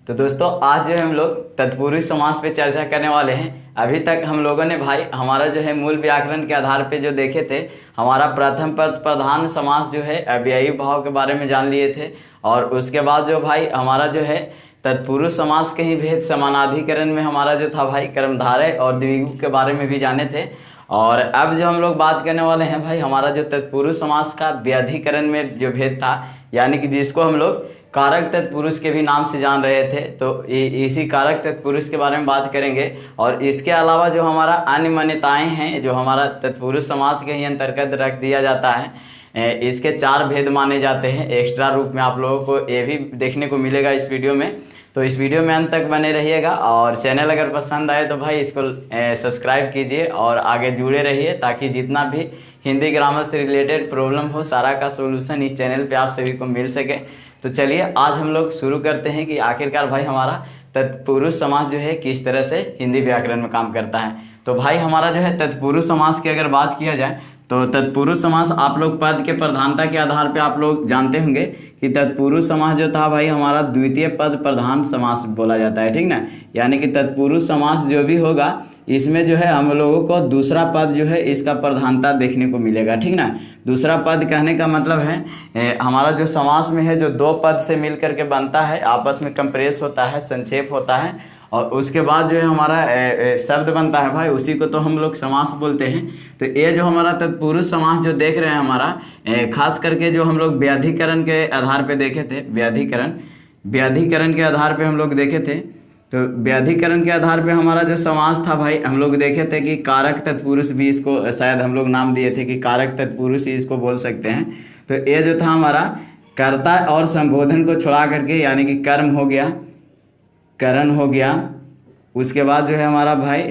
तो दोस्तों आज जो है हम लोग तत्पुरुष समास पे चर्चा करने वाले हैं। अभी तक हम लोगों ने भाई हमारा जो है मूल व्याकरण के आधार पे जो देखे थे, हमारा प्रथम पद प्रधान समास जो है अव्ययी भाव के बारे में जान लिए थे। और उसके बाद जो भाई हमारा जो है तत्पुरुष समास के ही भेद समानाधिकरण में हमारा जो था भाई कर्मधारय और द्विगु के बारे में भी जाने थे। और अब जो हम लोग बात करने वाले हैं भाई हमारा जो तत्पुरुष समास का व्याधिकरण में जो भेद था, यानी कि जिसको हम लोग कारक तत्पुरुष के भी नाम से जान रहे थे, तो इसी कारक तत्पुरुष के बारे में बात करेंगे। और इसके अलावा जो हमारा अन्य मान्यताएं हैं जो हमारा तत्पुरुष समास के ही अंतर्गत रख दिया जाता है, इसके 4 भेद माने जाते हैं। एक्स्ट्रा रूप में आप लोगों को ये भी देखने को मिलेगा इस वीडियो में, तो इस वीडियो में अंत तक बने रहिएगा। और चैनल अगर पसंद आए तो भाई इसको सब्सक्राइब कीजिए और आगे जुड़े रहिए, ताकि जितना भी हिंदी ग्रामर से रिलेटेड प्रॉब्लम हो सारा का सोल्यूशन इस चैनल पे आप सभी को मिल सके। तो चलिए आज हम लोग शुरू करते हैं कि आखिरकार भाई हमारा तत्पुरुष समास जो है किस तरह से हिंदी व्याकरण में काम करता है। तो भाई हमारा जो है तत्पुरुष समास की अगर बात किया जाए तो तत्पुरुष समास आप लोग पद के प्रधानता के आधार पे आप लोग जानते होंगे कि तत्पुरुष समास जो था भाई हमारा द्वितीय पद प्रधान समास बोला जाता है, ठीक ना। यानी कि तत्पुरुष समास जो भी होगा इसमें जो है हम लोगों को दूसरा पद जो है इसका प्रधानता देखने को मिलेगा, ठीक ना। दूसरा पद कहने का मतलब है हमारा जो समास में है जो 2 पद से मिल करके बनता है, आपस में कंप्रेस होता है, संक्षेप होता है, और उसके बाद जो है हमारा शब्द बनता है भाई, उसी को तो हम लोग समास बोलते हैं। तो ये जो हमारा तत्पुरुष समास जो देख रहे हैं हमारा खास करके जो हम लोग व्याधिकरण के आधार पे देखे थे, व्याधिकरण के आधार पे हम लोग देखे थे। तो व्याधिकरण के आधार पे हमारा जो समास था भाई हम लोग देखे थे कि कारक तत्पुरुष भी इसको शायद हम लोग नाम दिए थे कि कारक तत्पुरुष ही इसको बोल सकते हैं। तो ये जो था हमारा कर्ता और संबोधन को छोड़ा करके, यानी कि कर्म हो गया, करण हो गया, उसके बाद जो है हमारा भाई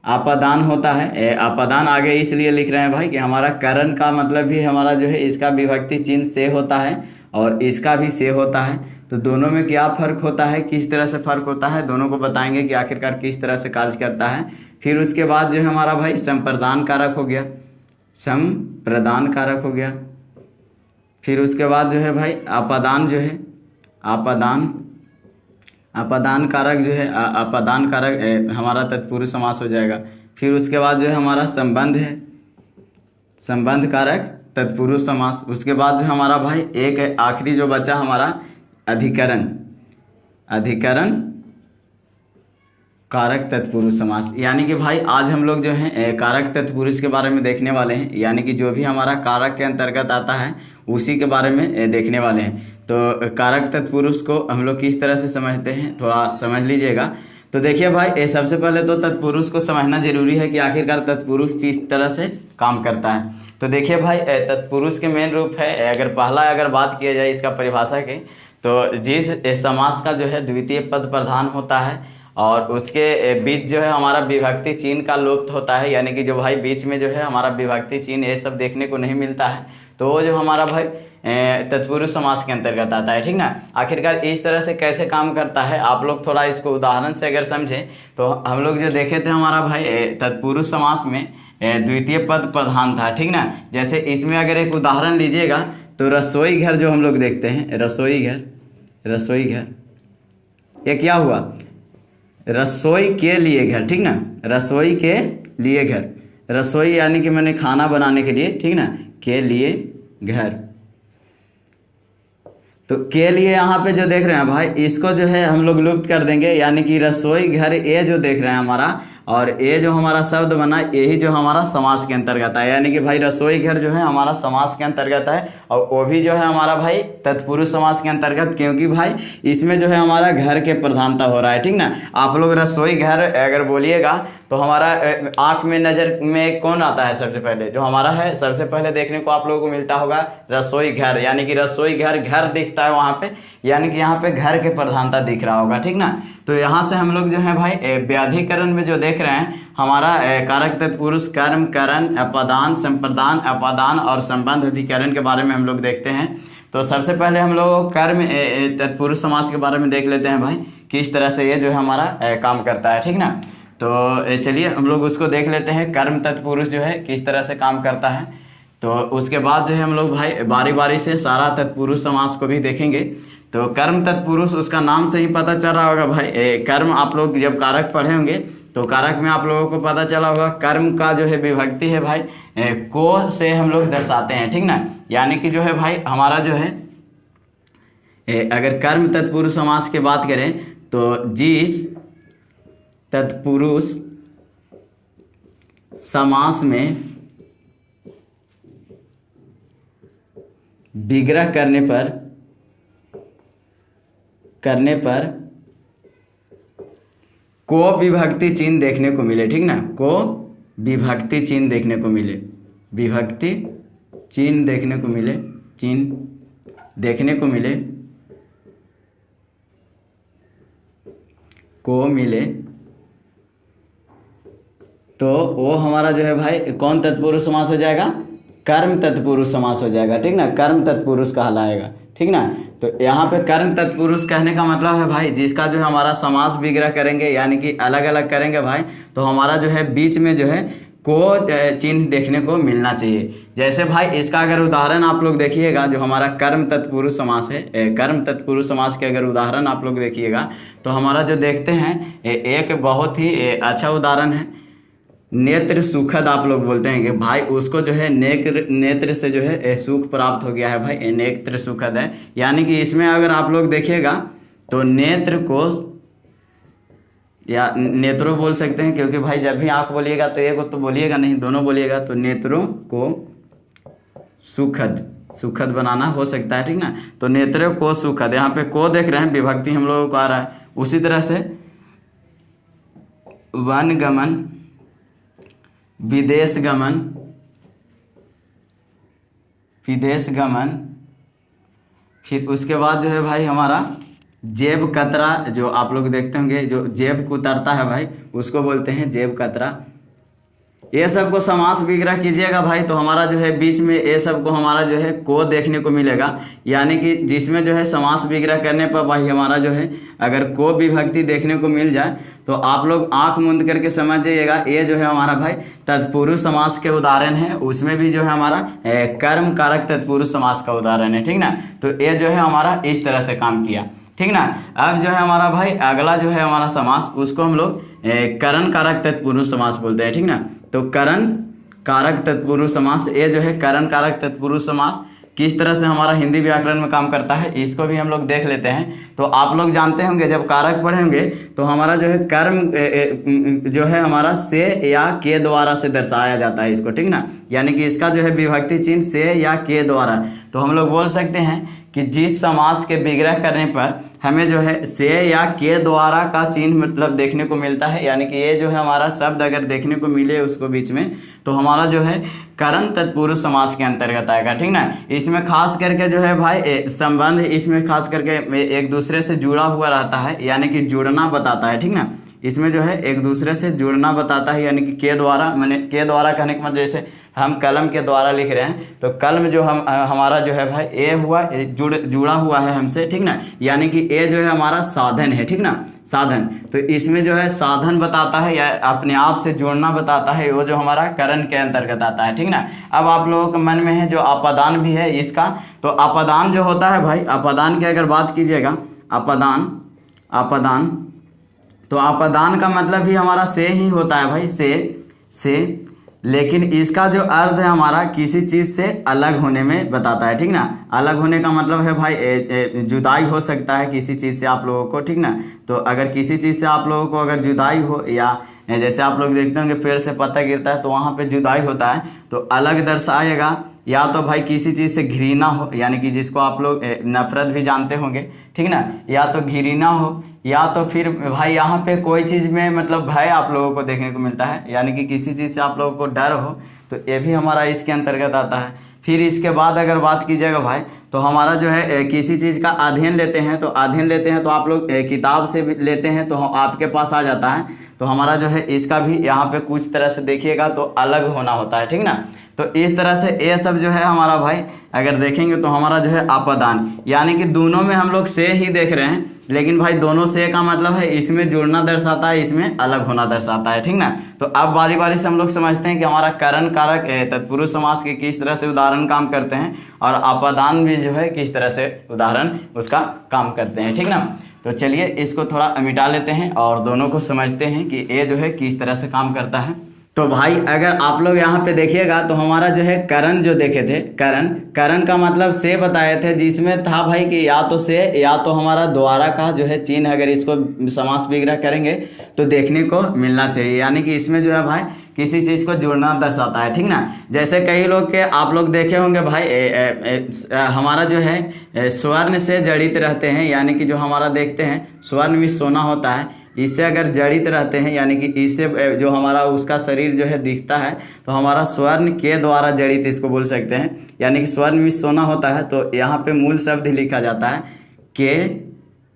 आपादान होता है। आपादान आगे इसलिए लिख रहे हैं भाई कि हमारा करण का मतलब भी हमारा जो है इसका विभक्ति चिन्ह से होता है और इसका भी से होता है। तो दोनों में क्या फ़र्क होता है, किस तरह से फ़र्क होता है, दोनों को बताएंगे कि आखिरकार किस तरह से कार्य करता है। फिर उसके बाद जो है हमारा भाई संप्रदान कारक हो गया, संप्रदान कारक हो गया। फिर उसके बाद जो है भाई आपादान जो है आपादान कारक जो है आपादान कारक हमारा तत्पुरुष समास हो जाएगा। फिर उसके बाद जो है हमारा संबंध है, संबंध कारक तत्पुरुष समास। उसके बाद जो हमारा भाई एक आखिरी जो बचा हमारा अधिकरण कारक तत्पुरुष समास। यानी कि भाई आज हम लोग जो है कारक तत्पुरुष के बारे में देखने वाले हैं, यानी कि जो भी हमारा कारक के अंतर्गत आता है उसी के बारे में देखने वाले हैं। तो कारक तत्पुरुष को हम लोग किस तरह से समझते हैं थोड़ा समझ लीजिएगा। तो देखिए भाई सबसे पहले तो तत्पुरुष को समझना जरूरी है कि आखिरकार तत्पुरुष किस तरह से काम करता है। तो देखिए भाई तत्पुरुष के मेन रूप है, अगर बात किया जाए इसका परिभाषा के, तो जिस समास का जो है द्वितीय पद प्रधान होता है और उसके बीच जो है हमारा विभक्ति चिन्ह का लुप्त होता है, यानी कि जो भाई बीच में जो है हमारा विभक्ति चिन्ह ये सब देखने को नहीं मिलता है, तो वो जो हमारा भाई तत्पुरुष समास के अंतर्गत आता है, ठीक ना। आखिरकार इस तरह से कैसे काम करता है आप लोग थोड़ा इसको उदाहरण से अगर समझें तो हम लोग जो देखे थे हमारा भाई तत्पुरुष समास में द्वितीय पद प्रधान था, ठीक ना। जैसे इसमें अगर एक उदाहरण लीजिएगा तो रसोई घर जो हम लोग देखते हैं, रसोई घर ये क्या हुआ, रसोई के लिए घर, ठीक ना, रसोई के लिए घर, रसोई यानी कि मैंने खाना बनाने के लिए, ठीक ना, के लिए घर। तो के लिए यहाँ पे जो देख रहे हैं भाई इसको जो है हम लोग लुप्त कर देंगे, यानी कि रसोई घर ये जो देख रहे हैं हमारा, और ये जो हमारा शब्द बना यही जो हमारा समास के अंतर्गत है, यानी कि भाई रसोई घर जो है हमारा समास के अंतर्गत है और वो भी जो है हमारा भाई तत्पुरुष समास के अंतर्गत, क्योंकि भाई इसमें जो है हमारा घर के प्रधानता हो रहा है, ठीक ना। आप लोग रसोई घर अगर बोलिएगा तो हमारा आँख में नज़र में कौन आता है सबसे पहले, जो हमारा है सबसे पहले देखने को आप लोगों को मिलता होगा रसोई घर, यानी कि रसोई घर दिखता है वहाँ पे, यानी कि यहाँ पे घर के प्रधानता दिख रहा होगा, ठीक ना। तो यहाँ से हम लोग जो है भाई व्याधिकरण में जो देख रहे हैं हमारा कारक तत्पुरुष कर्म, करण, अपदान, संप्रदान, अपादान और संबंध अधिकरण के बारे में हम लोग देखते हैं। तो सबसे पहले हम लोग कर्म तत्पुरुष समास के बारे में देख लेते हैं भाई किस तरह से ये जो है हमारा काम करता है, ठीक ना। तो चलिए हम लोग उसको देख लेते हैं, कर्म तत्पुरुष जो है किस तरह से काम करता है। तो उसके बाद जो है हम लोग भाई बारी बारी से सारा तत्पुरुष समास को भी देखेंगे। तो तो कर्म तत्पुरुष उसका नाम से ही पता चल रहा होगा भाई। कर्म आप लोग जब कारक पढ़े होंगे तो कारक में आप लोगों को पता चला होगा कर्म का जो है विभक्ति है भाई को से हम लोग दर्शाते हैं, ठीक ना। यानी कि जो है भाई हमारा जो है अगर कर्म तत्पुरुष समास की बात करें तो जिस तत्पुरुष समास में विग्रह करने पर को विभक्ति चिन्ह देखने को मिले, ठीक ना। को विभक्ति चिन्ह देखने को मिले, विभक्ति चिन्ह देखने को मिले, चिन्ह देखने को मिले, को मिले, तो वो हमारा जो है भाई कौन तत्पुरुष समास हो जाएगा? कर्म तत्पुरुष समास हो जाएगा, ठीक ना। कर्म तत्पुरुष कहलाएगा, ठीक ना। तो यहाँ पे कर्म तत्पुरुष कहने का मतलब है भाई जिसका जो है हमारा समास विग्रह करेंगे यानी कि अलग अलग करेंगे भाई, तो हमारा जो है बीच में जो है को चिन्ह देखने को मिलना चाहिए। जैसे भाई इसका अगर उदाहरण आप लोग देखिएगा, जो हमारा कर्म तत्पुरुष समास है, कर्म तत्पुरुष समास के अगर उदाहरण आप लोग देखिएगा तो हमारा जो देखते हैं एक बहुत ही अच्छा उदाहरण है नेत्र सुखद। आप लोग बोलते हैं कि भाई उसको जो है नेत्र से जो है सुख प्राप्त हो गया है भाई, नेत्र सुखद है। यानी कि इसमें अगर आप लोग देखिएगा तो नेत्र को या नेत्रों बोल सकते हैं, क्योंकि भाई जब भी आँख बोलिएगा तो एक तो बोलिएगा नहीं, दोनों बोलिएगा, तो नेत्रों को सुखद बनाना हो सकता है, ठीक ना। तो नेत्रों को सुखद, यहाँ पे को देख रहे हैं विभक्ति हम लोगों को आ रहा है। उसी तरह से वन गमन, विदेश गमन, फिर उसके बाद जो है भाई हमारा जेब कतरा, जो आप लोग देखते होंगे जो जेब को उतरता है भाई उसको बोलते हैं जेब कतरा। ये सब को समास विग्रह कीजिएगा भाई तो हमारा जो है बीच में ये सब को हमारा जो है को देखने को मिलेगा। यानी कि जिसमें जो है समास विग्रह करने पर भाई हमारा जो है अगर को विभक्ति देखने को मिल जाए तो आप लोग आंख मूंद करके समझ जाइएगा ये जो है हमारा भाई तत्पुरुष समास के उदाहरण है। उसमें भी जो है हमारा कर्म कारक तत्पुरुष समास का उदाहरण है, ठीक ना। तो ये जो है हमारा इस तरह से काम किया, ठीक ना। अब जो है हमारा भाई अगला जो है हमारा समास उसको हम लोग करण कारक तत्पुरुष समास बोलते हैं, ठीक ना। तो करण कारक तत्पुरुष समास, ये जो है करण कारक तत्पुरुष समास किस तरह से हमारा हिंदी व्याकरण में काम करता है इसको भी हम लोग देख लेते हैं। तो आप लोग जानते होंगे जब कारक पढ़े होंगे तो हमारा जो है कर्म जो है हमारा से या के द्वारा से दर्शाया जाता है इसको, ठीक ना। यानी कि इसका जो है विभक्ति चिन्ह से या के द्वारा, तो हम लोग बोल सकते हैं कि जिस समास के विग्रह करने पर हमें जो है से या के द्वारा का चिन्ह मतलब देखने को मिलता है, यानी कि ये जो है हमारा शब्द अगर देखने को मिले उसको बीच में, तो हमारा जो है करण तत्पुरुष समास के अंतर्गत आएगा, ठीक ना। इसमें खास करके जो है भाई संबंध इसमें खास करके एक दूसरे से जुड़ा हुआ रहता है, यानी कि जुड़ना बताता है, ठीक ना। इसमें जो है एक दूसरे से जुड़ना बताता है, यानी कि के द्वारा, मैंने के द्वारा कहने का मतलब जैसे हम कलम के द्वारा लिख रहे हैं तो कलम जो हमारा जो है भाई ए हुआ जुड़ा हुआ है हमसे, ठीक ना। यानी कि ए जो है हमारा साधन है, ठीक ना, साधन। तो इसमें जो है साधन बताता है या अपने आप से जुड़ना बताता है, वो जो हमारा करण के अंतर्गत आता है, ठीक ना। अब आप लोगों के मन में है जो अपादान भी है इसका, तो अपादान जो होता है भाई, अपादान की अगर बात कीजिएगा, अपादान तो अपादान का मतलब भी हमारा से ही होता है भाई, से, लेकिन इसका जो अर्थ है हमारा किसी चीज़ से अलग होने में बताता है, ठीक ना। अलग होने का मतलब है भाई जुदाई हो सकता है किसी चीज़ से आप लोगों को, ठीक ना। तो अगर किसी चीज़ से आप लोगों को अगर जुदाई हो, या जैसे आप लोग देखते होंगे पेड़ से पत्ता गिरता है तो वहाँ पे जुदाई होता है, तो अलग दर्शाएगा। या तो भाई किसी चीज़ से घृणा हो, यानी कि जिसको आप लोग नफरत भी जानते होंगे, ठीक ना, या तो घृणा हो, या तो फिर भाई यहाँ पे कोई चीज़ में मतलब भय आप लोगों को देखने को मिलता है, यानी कि किसी चीज़ से आप लोगों को डर हो, तो ये भी हमारा इसके अंतर्गत आता है। फिर इसके बाद अगर बात कीजिएगा भाई तो हमारा जो है किसी चीज़ का अध्ययन लेते हैं, तो अध्ययन लेते हैं तो आप लोग किताब से लेते हैं तो आपके पास आ जाता है, तो हमारा जो है इसका भी यहाँ पे कुछ तरह से देखिएगा तो अलग होना होता है, ठीक ना। तो इस तरह से ये सब जो है हमारा भाई अगर देखेंगे तो हमारा जो है अपादान, यानी कि दोनों में हम लोग से ही देख रहे हैं, लेकिन भाई दोनों से का मतलब है इसमें जुड़ना दर्शाता है, इसमें अलग होना दर्शाता है, ठीक ना। तो अब बारी बारी से हम लोग समझते हैं कि हमारा करण कारक तत्पुरुष समास के किस तरह से उदाहरण काम करते हैं और अपादान भी जो है किस तरह से उदाहरण उसका काम करते हैं, ठीक ना। तो चलिए इसको थोड़ा मिटा लेते हैं और दोनों को समझते हैं कि ये जो है किस तरह से काम करता है। तो भाई अगर आप लोग यहाँ पे देखिएगा तो हमारा जो है करण जो देखे थे, करण का मतलब से बताए थे, जिसमें था भाई कि या तो से या तो हमारा द्वारा का जो है चिन्ह, अगर इसको समास विग्रह करेंगे तो देखने को मिलना चाहिए, यानी कि इसमें जो है भाई किसी चीज़ को जुड़ना दर्शाता है, ठीक ना। जैसे कई लोग के आप लोग देखे होंगे भाई हमारा जो है स्वर्ण से जड़ित रहते हैं, यानी कि जो हमारा देखते हैं स्वर्ण भी सोना होता है, इससे अगर जड़ित रहते हैं यानी कि इससे जो हमारा उसका शरीर जो है दिखता है तो हमारा स्वर्ण के द्वारा जड़ित इसको बोल सकते हैं, यानी कि स्वर्ण भी सोना होता है। तो यहाँ पे मूल शब्द लिखा जाता है के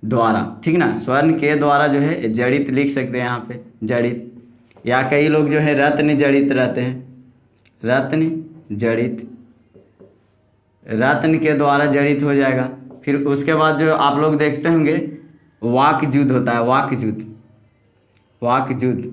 द्वारा, ठीक ना। स्वर्ण के द्वारा जो है जड़ित लिख सकते हैं यहाँ पे जड़ित, या कई लोग जो है रत्न जड़ित रहते हैं, रत्न जड़ित, रत्न के द्वारा जड़ित हो जाएगा। फिर उसके बाद जो आप लोग देखते होंगे वाकजुद होता है, वाकजुद, वाकजुद,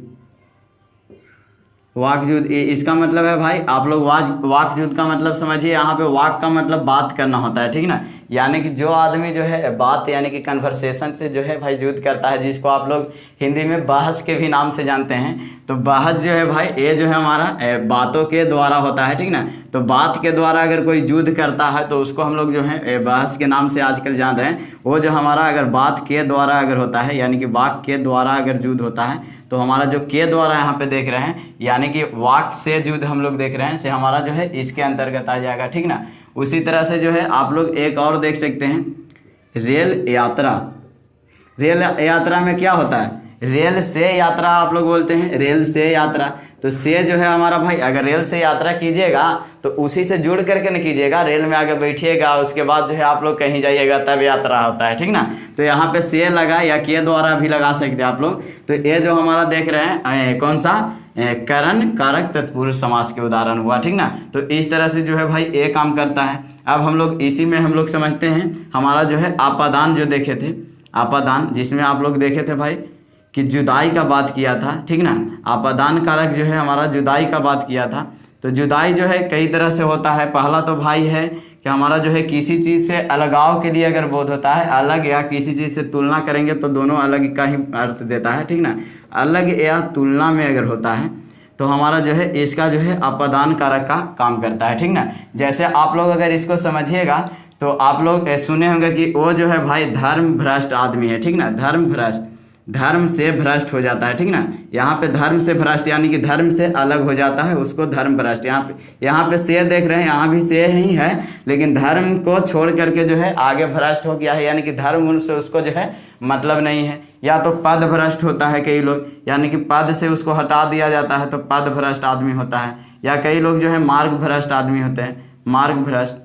वाकजुद इसका मतलब है भाई आप लोग वाकजुद का मतलब समझिए, यहाँ पे वाक का मतलब बात करना होता है, ठीक ना। यानी कि जो आदमी जो है बात यानी कि कन्वर्सेशन से जो है भाई जुद करता है, जिसको आप लोग हिंदी में बहस के भी नाम से जानते हैं। तो बहस जो है भाई ये जो है हमारा बातों के द्वारा होता है, ठीक ना। तो बात के द्वारा अगर कोई युद्ध करता है तो उसको हम लोग जो है बहस के नाम से आजकल जान रहे हैं। वो जो हमारा अगर बात के द्वारा अगर होता है यानी कि वाक के द्वारा अगर युद्ध होता है तो हमारा जो के द्वारा यहाँ पे देख रहे हैं यानी कि वाक से युद्ध हम लोग देख रहे हैं, से हमारा जो है इसके अंतर्गत आ जाएगा, ठीक ना। उसी तरह से जो है आप लोग एक और देख सकते हैं रेल यात्रा। रेल यात्रा में क्या होता है, रेल से यात्रा आप लोग बोलते हैं, रेल से यात्रा। तो से जो है हमारा भाई अगर रेल से यात्रा कीजिएगा तो उसी से जुड़ करके न कीजिएगा, रेल में आगे बैठिएगा उसके बाद जो है आप लोग कहीं जाइएगा तब यात्रा होता है, ठीक ना। तो यहाँ पे से लगा या के द्वारा भी लगा सकते हैं आप लोग। तो ये जो हमारा देख रहे हैं कौन सा करण कारक तत्पुरुष समास के उदाहरण हुआ, ठीक ना। तो इस तरह से जो है भाई ये काम करता है। अब हम लोग इसी में हम लोग समझते हैं हमारा जो है आपादान जो देखे थे, आपादान जिसमें आप लोग देखे थे भाई कि जुदाई का बात किया था, ठीक ना। आपादान कारक जो है हमारा जुदाई का बात किया था। तो जुदाई जो है कई तरह से होता है। पहला तो भाई है कि हमारा जो है किसी चीज़ से अलगाव के लिए अगर बोध होता है, अलग या किसी चीज़ से तुलना करेंगे तो दोनों अलग का ही अर्थ देता है, ठीक ना। अलग या तुलना में अगर होता है तो हमारा जो है इसका जो है अपादान कारक का काम करता है, ठीक ना। जैसे आप लोग अगर इसको समझिएगा तो आप लोग सुने होंगे कि वो जो है भाई धर्म भ्रष्ट आदमी है, ठीक ना। धर्म भ्रष्ट, धर्म से भ्रष्ट हो जाता है, ठीक ना। यहाँ पे धर्म से भ्रष्ट यानी कि धर्म से अलग हो जाता है, उसको धर्म भ्रष्ट। यहाँ पे से देख रहे हैं, यहाँ भी से ही है, लेकिन धर्म को छोड़ करके जो है आगे भ्रष्ट हो गया है, यानी कि धर्म से उसको जो है मतलब नहीं है। या तो पद भ्रष्ट होता है कई लोग, यानी कि पद से उसको हटा दिया जाता है तो पद भ्रष्ट आदमी होता है। या कई लोग जो है मार्ग भ्रष्ट आदमी होते हैं, मार्ग भ्रष्ट,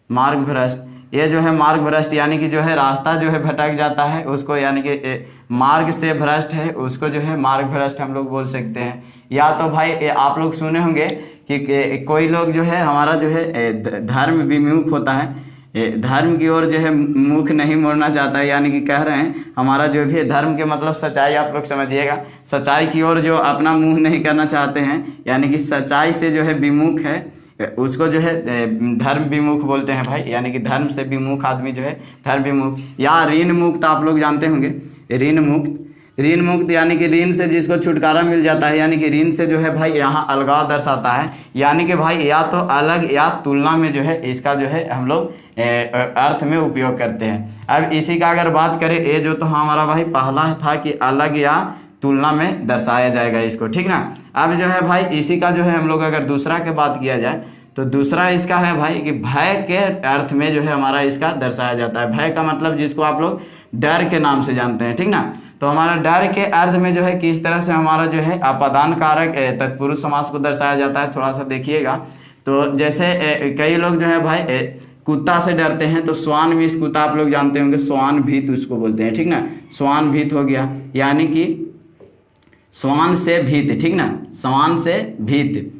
मार्ग भ्रष्ट। ये जो है मार्ग भ्रष्ट यानी कि जो है रास्ता जो है भटक जाता है उसको, यानी कि मार्ग से भ्रष्ट है उसको जो है मार्ग भ्रष्ट हम लोग बोल सकते हैं। या तो भाई आप लोग सुने होंगे कि कोई लोग जो है हमारा जो है धर्म विमुख होता है, धर्म की ओर जो है मुख नहीं मोड़ना चाहता है, यानी कि कह रहे हैं हमारा जो भी धर्म के मतलब सच्चाई आप लोग समझिएगा, सच्चाई की ओर जो अपना मुंह नहीं करना चाहते हैं, यानी कि सच्चाई से जो है विमुख है, उसको जो है धर्म विमुख बोलते हैं भाई। यानी कि धर्म से विमुख आदमी जो है धर्म विमुख। या ऋण मुक्त आप लोग जानते होंगे, ऋण मुक्त, ऋण मुक्त यानी कि ऋण से जिसको छुटकारा मिल जाता है, यानी कि ऋण से जो है भाई यहाँ अलगाव दर्शाता है, यानी कि भाई या तो अलग या तुलना में जो है इसका जो है हम लोग अर्थ में उपयोग करते हैं। अब इसी का अगर बात करें, ये जो तो हमारा भाई पहला था कि अलग या तुलना में दर्शाया जाएगा इसको, ठीक ना। अब जो है भाई इसी का जो है हम लोग अगर दूसरा के बात किया जाए तो दूसरा इसका है भाई कि भय के अर्थ में जो है हमारा इसका दर्शाया जाता है। भय का मतलब जिसको आप लोग डर के नाम से जानते हैं, ठीक ना। तो हमारा डर के अर्थ में जो है किस तरह से हमारा जो है अपादान कारक तत्पुरुष समास को दर्शाया जाता है, थोड़ा सा देखिएगा। तो जैसे कई लोग जो है भाई कुत्ता से डरते हैं, तो स्वान भीत कुत्ता आप लोग जानते होंगे, स्वान भीत उसको बोलते हैं, ठीक ना। स्वान भीत हो गया, यानी कि स्वान से भीत, ठीक ना। स्वान से भीत,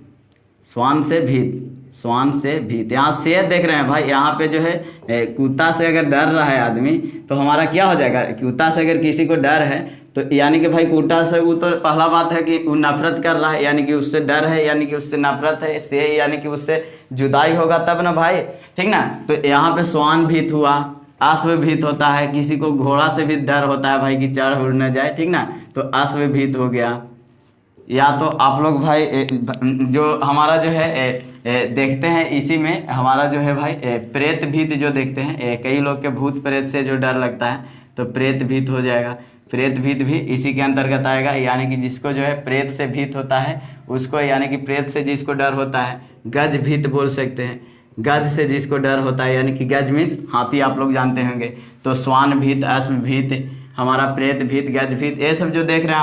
स्वान से भीत, स्वान से भीत। यहाँ से देख रहे हैं भाई, यहाँ पे जो है कुत्ता से अगर डर रहा है आदमी तो हमारा क्या हो जाएगा, कुत्ता से अगर किसी को डर है तो यानी कि भाई कुत्ता से वो तो पहला बात है कि वो नफरत कर रहा है, यानी कि उससे डर है, यानी कि उससे नफरत है, से यानी कि उससे जुदाई होगा तब ना भाई, ठीक ना। तो यहाँ पे स्वान भीत हुआ, अश्व भीत होता है, किसी को घोड़ा से भी डर होता है भाई कि चढ़ उड़ न जाए, ठीक ना, तो अश्व भीत हो गया। या तो आप लोग भाई जो हमारा जो है देखते हैं इसी में हमारा जो है भाई प्रेत भीत जो देखते हैं, कई लोग के भूत प्रेत से जो डर लगता है तो प्रेत भीत हो जाएगा। प्रेत भीत भी इसी के अंतर्गत आएगा, यानी कि जिसको जो है प्रेत से भीत होता है उसको, यानी कि प्रेत से जिसको डर होता है गज भीत बोल सकते हैं। गज से जिसको डर होता है, यानी कि गज मीन्स हाथी, आप लोग जानते होंगे, तो स्वान भीत, अश्व भीत, हमारा प्रेत भीत, गज भीत, ये सब जो देख रहे हैं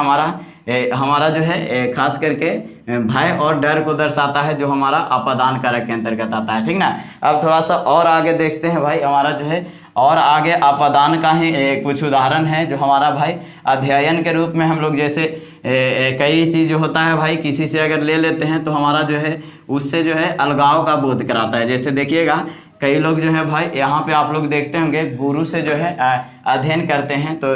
हमारा जो है खास करके भय और डर को दर्शाता है, जो हमारा अपादान कारक के अंतर्गत आता है, ठीक ना। अब थोड़ा सा और आगे देखते हैं भाई, हमारा जो है और आगे अपादान का ही कुछ उदाहरण है जो हमारा भाई अध्ययन के रूप में हम लोग जैसे कई चीज़ होता है भाई, किसी से अगर ले लेते हैं तो हमारा जो है उससे जो है अलगाव का बोध कराता है। जैसे देखिएगा कई लोग जो है भाई यहाँ पे आप लोग देखते होंगे गुरु से जो है अध्ययन करते हैं, तो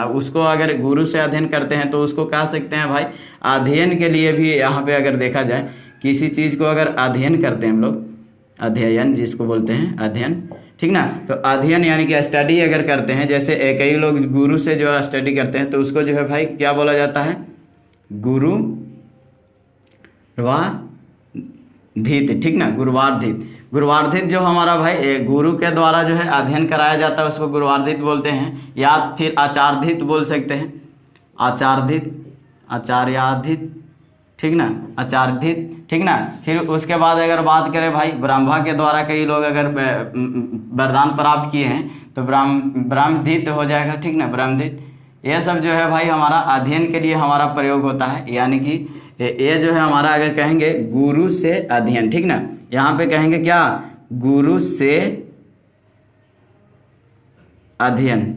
उसको अगर गुरु से अध्ययन करते हैं तो उसको कह सकते हैं भाई अध्ययन के लिए भी, यहाँ पे अगर देखा जाए किसी चीज़ को अगर अध्ययन करते हैं हम लोग, अध्ययन जिसको बोलते हैं अध्ययन, ठीक ना, तो अध्ययन यानी कि स्टडी अगर करते हैं, जैसे कई लोग गुरु से जो स्टडी करते हैं तो उसको जो है भाई क्या बोला जाता है, गुरु वार्धित, ठीक ना, गुरुवार्धित। गुरुवार्धित जो हमारा भाई गुरु के द्वारा जो है अध्ययन कराया जाता है उसको गुरुवार्धित बोलते हैं, या फिर आचार्यधित बोल सकते हैं, आचार्यधित, आचार्याधित, ठीक ना, आचार्यधित, ठीक ना। फिर उसके बाद अगर बात करें भाई ब्रह्मा के द्वारा कई लोग अगर वरदान प्राप्त किए हैं तो ब्रह्मधित हो जाएगा, ठीक ना, ब्रह्मधित। ये सब जो है भाई हमारा अध्ययन के लिए हमारा प्रयोग होता है, यानी कि ये जो है हमारा अगर कहेंगे गुरु से अध्ययन, ठीक ना, यहाँ पे कहेंगे क्या, गुरु से अध्ययन,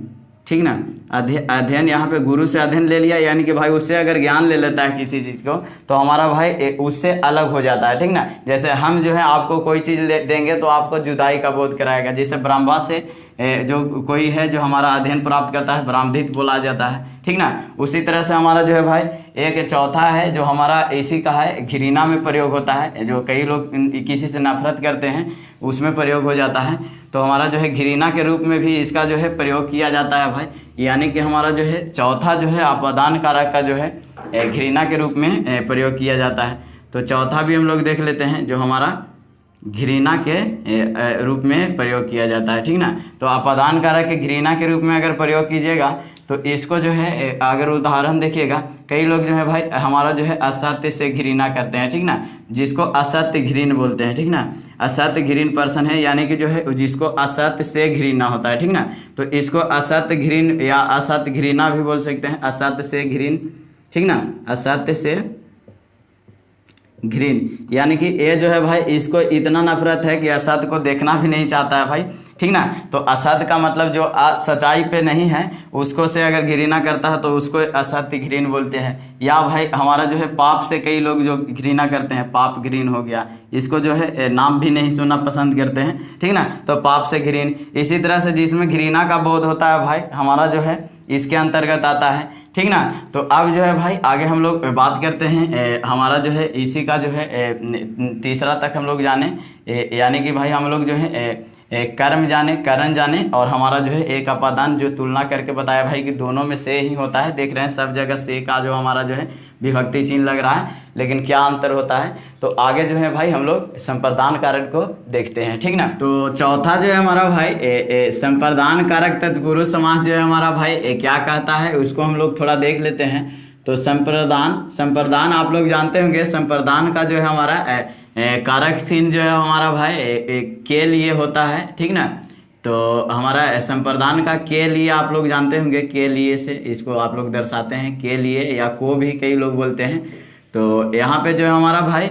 ठीक ना, अध्ययन, यहाँ पे गुरु से अध्ययन ले लिया, यानी कि भाई उससे अगर ज्ञान ले लेता है किसी चीज़ को तो हमारा भाई उससे अलग हो जाता है, ठीक ना। जैसे हम जो है आपको कोई चीज़ देंगे तो आपको जुदाई का बोध कराएगा, जैसे ब्रह्मा से जो कोई है जो हमारा अध्ययन प्राप्त करता है ब्राह्मधित बोला जाता है, ठीक ना। उसी तरह से हमारा जो है भाई एक चौथा है जो हमारा इसी का है घृणा में प्रयोग होता है, जो कई लोग किसी से नफरत करते हैं उसमें प्रयोग हो जाता है, तो हमारा जो है घृणा के रूप में भी इसका जो है प्रयोग किया जाता है भाई, यानी कि हमारा जो है चौथा जो है अपादान कारक का जो है घृणा के रूप में प्रयोग किया जाता है। तो चौथा भी हम लोग देख लेते हैं जो हमारा घृणा के रूप में प्रयोग किया जाता है, ठीक ना। तो अपादान कारक के घृणा के रूप में अगर प्रयोग कीजिएगा तो इसको जो है अगर उदाहरण देखिएगा, कई लोग जो है भाई हमारा जो है असत्य से घृणा करते हैं, ठीक ना, जिसको असत्य घृण बोलते हैं, ठीक ना, असत्य घृण पर्सन है, यानी कि जो है जिसको असत्य से घृणा होता है, ठीक ना, तो इसको असत्य घृण या असत्य घृणा भी बोल सकते हैं, असत्य से घृण, ठीक ना, असत्य से घृण, यानी कि ये जो है भाई इसको इतना नफरत है कि असत्य को देखना भी नहीं चाहता है भाई, ठीक ना। तो असत्य का मतलब जो सच्चाई पे नहीं है उसको से अगर घृणा करता है तो उसको असत्य घृण बोलते हैं। या भाई हमारा जो है पाप से कई लोग जो घृणा करते हैं, पाप घृण हो गया, इसको जो है नाम भी नहीं सुनना पसंद करते हैं, ठीक ना, तो पाप से घृण। इसी तरह से जिसमें घृणा का बोध होता है भाई हमारा जो है इसके अंतर्गत आता है, ठीक ना। तो अब जो है भाई आगे हम लोग बात करते हैं हमारा जो है इसी का जो है तीसरा तक हम लोग जाने, यानी कि भाई हम लोग जो है कर्म जाने, करण जाने, और हमारा जो है एक अपादान जो तुलना करके बताया भाई कि दोनों में से ही होता है। देख रहे हैं सब जगह से का जो हमारा जो है विभक्ति चिन्ह लग रहा है, लेकिन क्या अंतर होता है। तो आगे जो है भाई हम लोग संप्रदान कारक को देखते हैं, ठीक ना। तो चौथा जो है हमारा भाई संप्रदान कारक तत्पुरुष समास जो है हमारा भाई क्या कहता है उसको हम लोग थोड़ा देख लेते हैं। तो संप्रदान आप लोग जानते होंगे, संप्रदान का जो है हमारा कारक चिन्ह जो है हमारा भाई के लिए होता है, ठीक ना। तो हमारा संप्रदान का के लिए आप लोग जानते होंगे, के लिए से इसको आप लोग दर्शाते हैं, के लिए या को भी कई लोग बोलते हैं। तो यहाँ पे जो है हमारा भाई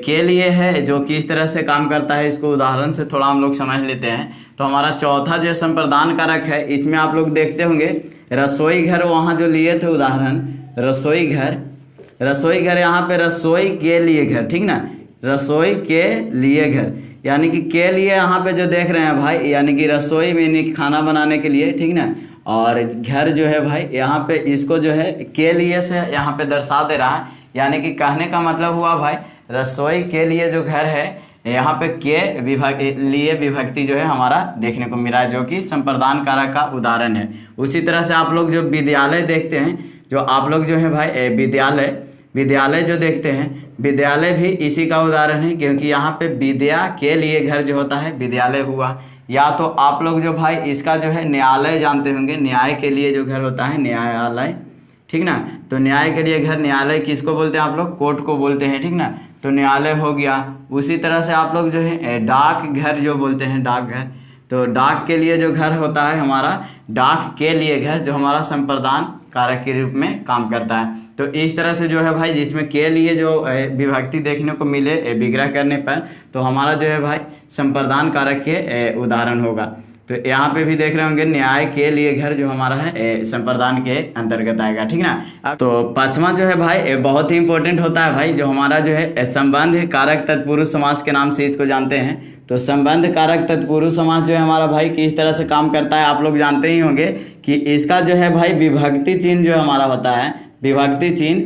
के लिए है जो किस तरह से काम करता है इसको उदाहरण से थोड़ा हम लोग समझ लेते हैं। तो हमारा चौथा जो संप्रदान कारक है इसमें आप लोग देखते होंगे रसोई घर, वहाँ जो लिए थे उदाहरण रसोई घर, यहाँ पे रसोई के लिए घर, ठीक ना, रसोई के लिए घर, यानी कि के लिए यहाँ पे जो देख रहे हैं भाई, यानी कि रसोई में खाना बनाने के लिए, ठीक ना। और घर जो है भाई यहाँ पे इसको जो है के लिए से यहाँ पे दर्शा दे रहा है, यानी कि कहने का मतलब हुआ भाई रसोई के लिए जो घर है यहाँ पे के लिए विभक्ति जो है हमारा देखने को मिला है, जो कि संप्रदान कारक का उदाहरण है। उसी तरह से आप लोग जो विद्यालय देखते हैं, जो आप लोग जो है भाई विद्यालय जो देखते हैं, विद्यालय भी इसी का उदाहरण है, क्योंकि यहाँ पे विद्या के लिए घर जो होता है विद्यालय हुआ। या तो आप लोग जो भाई इसका जो है न्यायालय जानते होंगे, न्याय के लिए जो घर होता है न्यायालय, ठीक ना। तो न्याय के लिए घर, न्यायालय किसको बोलते हैं आप लोग, कोर्ट को बोलते हैं, ठीक ना। तो न्यायालय हो गया। उसी तरह से आप लोग जो है डाक घर जो बोलते हैं, डाक घर, तो डाक के लिए जो घर होता है हमारा, डाक के लिए घर जो हमारा संप्रदान कारक के रूप में काम करता है। तो इस तरह से जो है भाई जिसमें के लिए जो विभक्ति देखने को मिले विग्रह करने पर, तो हमारा जो है भाई संप्रदान कारक के उदाहरण होगा। तो यहाँ पे भी देख रहे होंगे न्याय के लिए घर जो हमारा है संप्रदान के अंतर्गत आएगा, ठीक ना। तो पांचवा जो है भाई बहुत ही इंपॉर्टेंट होता है भाई, जो हमारा जो है संबंध कारक तत्पुरुष समास के नाम से इसको जानते हैं। तो संबंध कारक तत्पुरुष समास जो है हमारा भाई किस तरह से काम करता है आप लोग जानते ही होंगे, कि इसका जो है भाई विभक्ति चिन्ह जो हमारा होता है, विभक्ति चिन्ह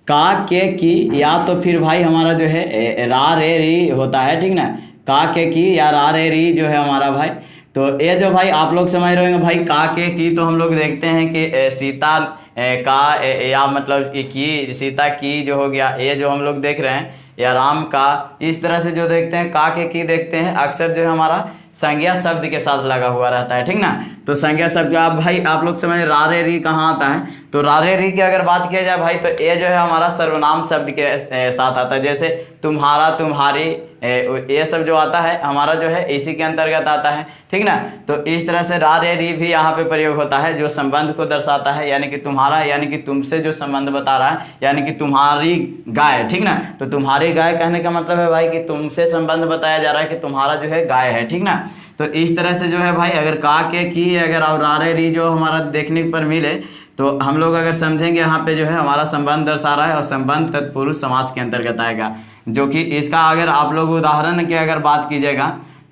का के की, या तो फिर भाई हमारा जो है रा रे री होता है, ठीक ना। का के की या रा रे री जो है हमारा भाई, तो ये जो भाई आप लोग समझ रहे होंगे भाई का के की, तो हम लोग देखते हैं कि सीता का या मतलब की, सीता की जो हो गया, ये जो हम लोग देख रहे हैं, या राम का, इस तरह से जो देखते हैं का के की देखते हैं, अक्सर जो है हमारा संज्ञा शब्द के साथ लगा हुआ रहता है, ठीक ना। तो संज्ञा शब्द आप लोग समझ रा रे री कहाँ आता है, तो रा रे री की अगर बात किया जाए भाई, तो ये जो है हमारा सर्वनाम शब्द के साथ आता है। जैसे तुम्हारा, तुम्हारी, ये सब जो आता है हमारा जो है इसी के अंतर्गत आता है, ठीक ना। तो इस तरह से रा रे री भी यहाँ पे प्रयोग होता है, जो संबंध को दर्शाता है, यानी कि तुम्हारा, यानी कि तुमसे जो संबंध बता रहा है, यानी कि तुम्हारी गाय, ठीक ना। तो तुम्हारी गाय कहने का मतलब है भाई कि तुमसे संबंध बताया जा रहा है कि तुम्हारा जो है गाय है, ठीक ना। तो इस तरह से जो है भाई अगर का के की अगर और रा रे री जो हमारा देखने पर मिले, तो हम लोग अगर समझेंगे यहाँ पे जो है हमारा संबंध दर्शा रहा है, और संबंध तत्पुरुष समास के अंतर्गत आएगा। जो कि इसका अगर आप लोग उदाहरण की अगर बात कीजिएगा,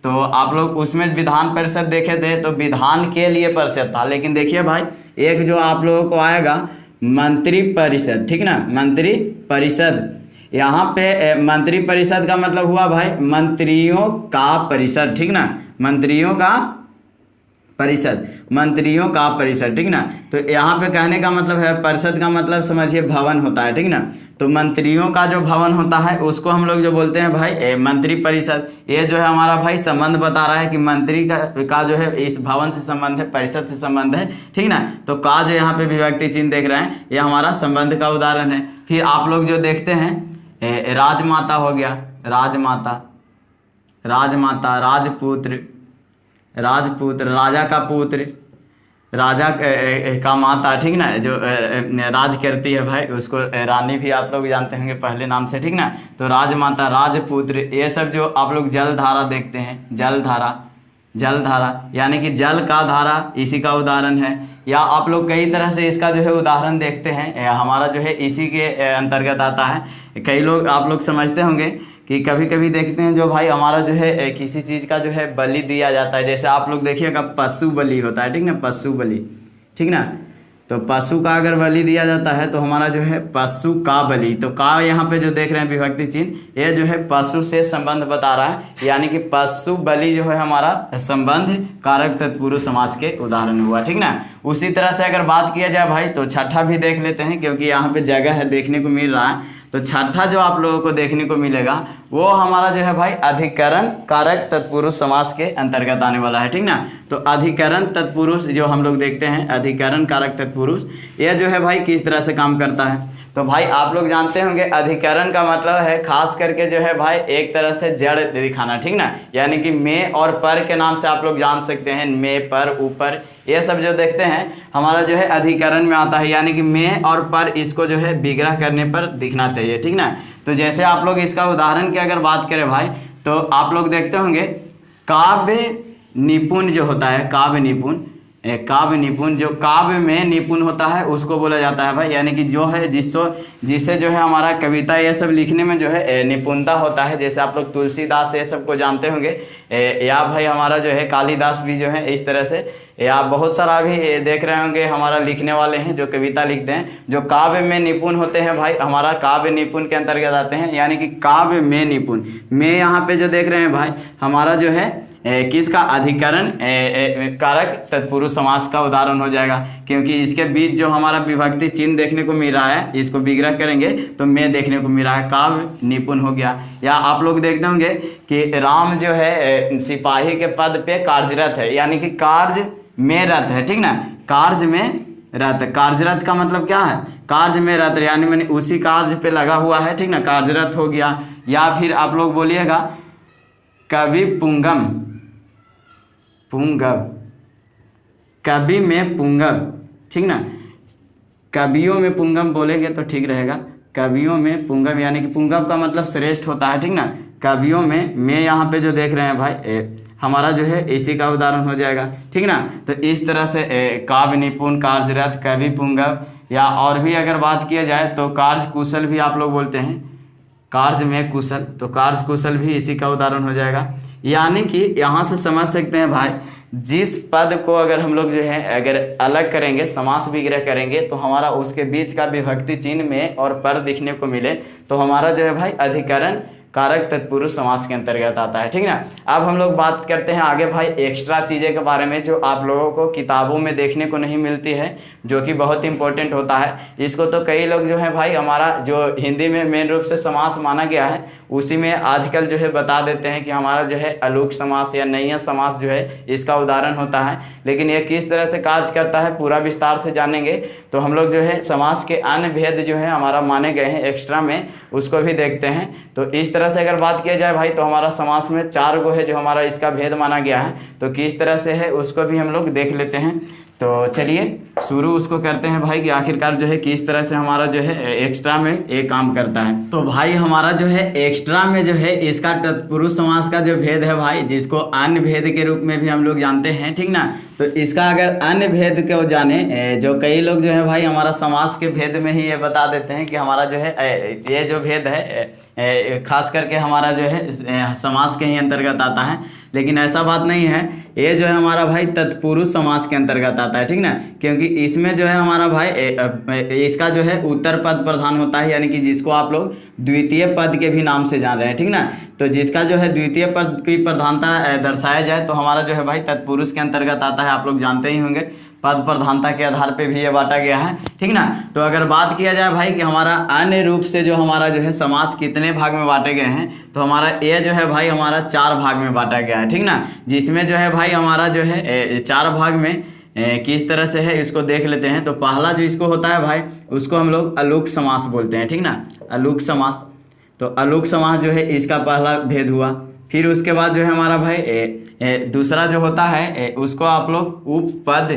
तो आप लोग उसमें विधान परिषद देखे थे, तो विधान के लिए परिषद था, लेकिन देखिए भाई एक जो आप लोगों को आएगा मंत्री परिषद, ठीक ना, मंत्री परिषद। यहाँ पे मंत्री परिषद का मतलब हुआ भाई मंत्रियों का परिषद, ठीक ना, मंत्रियों का परिषद, मंत्रियों का परिषद, ठीक ना। तो यहाँ पे कहने का मतलब है, परिषद का मतलब समझिए भवन होता है, ठीक ना। तो मंत्रियों का जो भवन होता है उसको हम लोग जो बोलते हैं भाई मंत्री परिषद। ये जो है हमारा भाई संबंध बता रहा है कि मंत्री का जो है इस भवन से संबंध है, परिषद से संबंध है, ठीक ना। तो का जो यहाँ पे विभक्ति चिन्ह देख रहे हैं, ये हमारा संबंध का उदाहरण है। फिर आप लोग जो देखते हैं राजमाता हो गया, राजमाता, राजमाता, राजपुत्र, राजपुत्र, राजा का पुत्र, राजा का माता, ठीक ना, जो राज करती है भाई उसको रानी भी आप लोग जानते होंगे पहले नाम से, ठीक ना। तो राजमाता, राजपुत्र, ये सब जो आप लोग जलधारा देखते हैं, जलधारा, जलधारा यानी कि जल का धारा, इसी का उदाहरण है। या आप लोग कई तरह से इसका जो है उदाहरण देखते हैं, हमारा जो है इसी के अंतर्गत आता है। कई लोग आप लोग समझते होंगे कि कभी कभी देखते हैं जो भाई हमारा जो है किसी चीज़ का जो है बलि दिया जाता है, जैसे आप लोग देखिएगा पशु बलि होता है, ठीक ना, पशु बलि, ठीक ना। तो पशु का अगर बलि दिया जाता है तो हमारा जो है पशु का बलि, तो का यहाँ पे जो देख रहे हैं विभक्ति चिन्ह, ये जो है पशु से संबंध बता रहा है, यानी कि पशु बलि जो है हमारा संबंध कारक तत्पुरुष समास के उदाहरण हुआ, ठीक ना। उसी तरह से अगर बात किया जाए भाई, तो छठा भी देख लेते हैं, क्योंकि यहाँ पे जगह है देखने को मिल रहा है। तो छठा जो आप लोगों को देखने को मिलेगा वो हमारा जो है भाई अधिकरण कारक तत्पुरुष समास के अंतर्गत आने वाला है, ठीक ना। तो अधिकरण तत्पुरुष जो हम लोग देखते हैं, अधिकरण कारक तत्पुरुष, यह जो है भाई किस तरह से काम करता है। तो भाई आप लोग जानते होंगे अधिकरण का मतलब है खास करके जो है भाई एक तरह से जड़ दिखाना, ठीक ना, यानी कि में और पर के नाम से आप लोग जान सकते हैं, में, पर, ऊपर, ये सब जो देखते हैं हमारा जो है अधिकरण में आता है, यानी कि में और पर इसको जो है विग्रह करने पर दिखना चाहिए, ठीक ना। तो जैसे आप लोग इसका उदाहरण की अगर बात करें भाई, तो आप लोग देखते होंगे काव्य निपुण जो होता है, काव्य निपुण, काव्य निपुण, जो काव्य में निपुण होता है उसको बोला जाता है भाई, यानी कि जो है जिससे जो है हमारा कविता ये सब लिखने में जो है निपुणता होता है। जैसे आप लोग तुलसीदास ये सब को जानते होंगे, या भाई हमारा जो है कालिदास भी जो है इस तरह से, या बहुत सारा भी देख रहे होंगे हमारा लिखने वाले हैं जो कविता लिखते हैं, जो काव्य में निपुण होते हैं भाई, हमारा काव्य निपुण के अंतर्गत आते हैं। यानी कि काव्य में निपुण, में यहाँ पे जो देख रहे हैं भाई हमारा जो है किसका अधिकरण कारक तत्पुरुष समास का उदाहरण हो जाएगा, क्योंकि इसके बीच जो हमारा विभक्ति चिन्ह देखने को मिल रहा है, इसको विग्रह करेंगे तो में देखने को मिल रहा है, काव्य निपुण हो गया। या आप लोग देखते होंगे कि राम जो है सिपाही के पद पे कार्यरत है, यानी कि कार्य में रत है, ठीक ना, कार्य में रत, कार्यरत का मतलब क्या है, कार्य में रत, यानी मैंने उसी कार्य पे लगा हुआ है, ठीक ना, कार्यरत हो गया। या फिर आप लोग बोलिएगा कवि पुंगम, पुंगव, कवि में पुंगव, ठीक ना, कवियों में पुंगम बोलेंगे तो ठीक रहेगा, कवियों में पुंगव, यानी कि पुंगव का मतलब श्रेष्ठ होता है, ठीक ना, कवियों में यहाँ पे जो देख रहे हैं भाई हमारा जो है इसी का उदाहरण हो जाएगा, ठीक ना। तो इस तरह से काव्य निपुण, कार्यरत, कवि पुंगव, या और भी अगर बात किया जाए तो कार्य कुशल भी आप लोग बोलते हैं, कार्य में कुशल, तो कार्य कुशल भी इसी का उदाहरण हो जाएगा। यानी कि यहाँ से समझ सकते हैं भाई, जिस पद को अगर हम लोग जो है अगर अलग करेंगे, समास विग्रह करेंगे, तो हमारा उसके बीच का विभक्ति चिन्ह में और पर दिखने को मिले तो हमारा जो है भाई अधिकरण कारक तत्पुरुष समास के अंतर्गत आता है, ठीक ना। अब हम लोग बात करते हैं आगे भाई एक्स्ट्रा चीज़ें के बारे में जो आप लोगों को किताबों में देखने को नहीं मिलती है, जो कि बहुत इंपॉर्टेंट होता है। इसको तो कई लोग जो है भाई हमारा जो हिंदी में मेन रूप से समास माना गया है उसी में आजकल जो है बता देते हैं कि हमारा जो है अलूक समास या नैया समास जो है इसका उदाहरण होता है। लेकिन ये किस तरह से कार्य करता है पूरा विस्तार से जानेंगे तो हम लोग जो है समास के अन्य भेद जो है हमारा माने गए हैं एक्स्ट्रा में, उसको भी देखते हैं। तो इस तरह से अगर बात किया जाए भाई तो हमारा समास में 4 गो है जो हमारा इसका भेद माना गया है, तो किस तरह से है उसको भी हम लोग देख लेते हैं। तो चलिए शुरू उसको करते हैं भाई कि आखिरकार जो है किस तरह से हमारा जो है एक्स्ट्रा में एक काम करता है। तो भाई हमारा जो है एक्स्ट्रा में जो है इसका तत्पुरुष समास का जो भेद है भाई, जिसको अन्य भेद के रूप में भी हम लोग जानते हैं, ठीक ना। तो इसका अगर अन्य भेद को जाने, जो कई लोग जो है भाई हमारा समास के भेद में ही ये बता देते हैं कि हमारा जो है ये जो भेद है खास करके हमारा जो है समास के ही अंतर्गत आता है, लेकिन ऐसा बात नहीं है। ये जो है हमारा भाई तत्पुरुष समास के अंतर्गत आता है, ठीक ना, क्योंकि इसमें जो है हमारा भाई इसका जो है उत्तर पद प्रधान होता है, यानी कि जिसको आप लोग द्वितीय पद के भी नाम से जान रहे हैं, ठीक ना। तो जिसका जो है द्वितीय पद की प्रधानता दर्शाया जाए तो हमारा जो है भाई तत्पुरुष के अंतर्गत आता है। आप लोग जानते ही होंगे पद प्रधानता के आधार पे भी ये बांटा गया है, ठीक ना। तो अगर बात किया जाए भाई कि हमारा अन्य रूप से जो हमारा जो है समास कितने भाग में बांटे गए हैं, तो हमारा ये जो है भाई हमारा 4 भाग में बांटा गया है, ठीक ना। जिसमें जो है भाई हमारा जो है 4 भाग में किस तरह से है इसको देख लेते हैं। तो पहला जो इसको होता है भाई उसको हम लोग अलूक समास बोलते हैं, ठीक ना, अलूक समास। तो अलूक समास जो है इसका पहला भेद हुआ। फिर उसके बाद जो है हमारा भाई दूसरा जो होता है उसको आप लोग उपपद